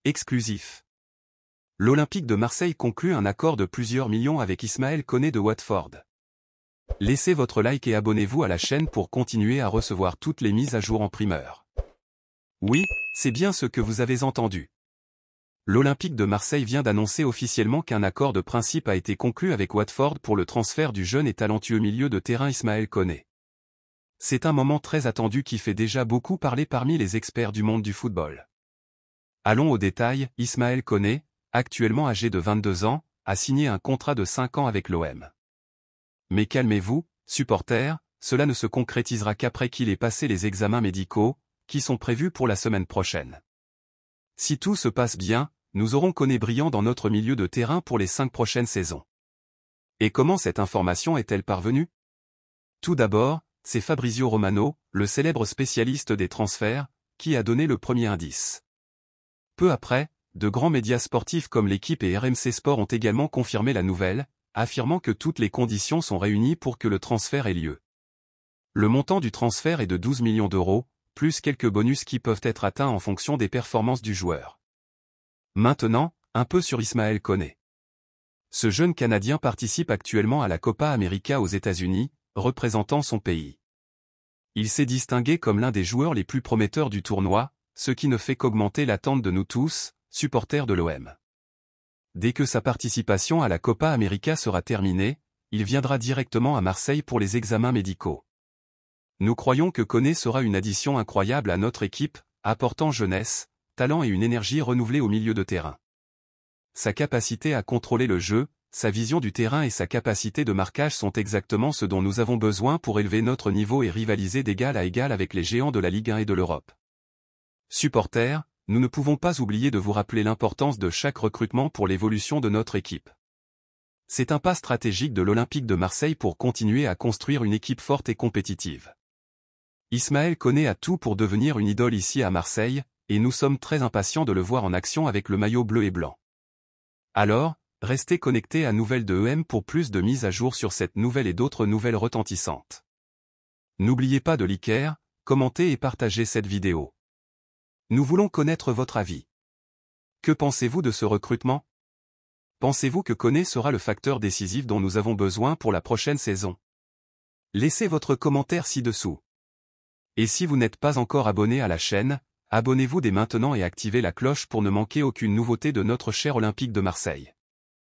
Exclusif. L'Olympique de Marseille conclut un accord de plusieurs millions avec Ismaël Koné de Watford. Laissez votre like et abonnez-vous à la chaîne pour continuer à recevoir toutes les mises à jour en primeur. Oui, c'est bien ce que vous avez entendu. L'Olympique de Marseille vient d'annoncer officiellement qu'un accord de principe a été conclu avec Watford pour le transfert du jeune et talentueux milieu de terrain Ismaël Koné. C'est un moment très attendu qui fait déjà beaucoup parler parmi les experts du monde du football. Allons au détail. Ismaël Koné, actuellement âgé de 22 ans, a signé un contrat de 5 ans avec l'OM. Mais calmez-vous, supporters, cela ne se concrétisera qu'après qu'il ait passé les examens médicaux, qui sont prévus pour la semaine prochaine. Si tout se passe bien, nous aurons Koné brillant dans notre milieu de terrain pour les 5 prochaines saisons. Et comment cette information est-elle parvenue? Tout d'abord, c'est Fabrizio Romano, le célèbre spécialiste des transferts, qui a donné le premier indice. Peu après, de grands médias sportifs comme l'Équipe et RMC Sport ont également confirmé la nouvelle, affirmant que toutes les conditions sont réunies pour que le transfert ait lieu. Le montant du transfert est de 12 millions d'euros, plus quelques bonus qui peuvent être atteints en fonction des performances du joueur. Maintenant, un peu sur Ismaël Koné. Ce jeune Canadien participe actuellement à la Copa América aux États-Unis, représentant son pays. Il s'est distingué comme l'un des joueurs les plus prometteurs du tournoi, ce qui ne fait qu'augmenter l'attente de nous tous, supporters de l'OM. Dès que sa participation à la Copa América sera terminée, il viendra directement à Marseille pour les examens médicaux. Nous croyons que Koné sera une addition incroyable à notre équipe, apportant jeunesse, talent et une énergie renouvelée au milieu de terrain. Sa capacité à contrôler le jeu, sa vision du terrain et sa capacité de marquage sont exactement ce dont nous avons besoin pour élever notre niveau et rivaliser d'égal à égal avec les géants de la Ligue 1 et de l'Europe. Supporters, nous ne pouvons pas oublier de vous rappeler l'importance de chaque recrutement pour l'évolution de notre équipe. C'est un pas stratégique de l'Olympique de Marseille pour continuer à construire une équipe forte et compétitive. Ismaël Koné a tout pour devenir une idole ici à Marseille, et nous sommes très impatients de le voir en action avec le maillot bleu et blanc. Alors, restez connectés à Nouvelles de EM pour plus de mises à jour sur cette nouvelle et d'autres nouvelles retentissantes. N'oubliez pas de liker, commenter et partager cette vidéo. Nous voulons connaître votre avis. Que pensez-vous de ce recrutement? Pensez-vous que Koné sera le facteur décisif dont nous avons besoin pour la prochaine saison? Laissez votre commentaire ci-dessous. Et si vous n'êtes pas encore abonné à la chaîne, abonnez-vous dès maintenant et activez la cloche pour ne manquer aucune nouveauté de notre cher Olympique de Marseille.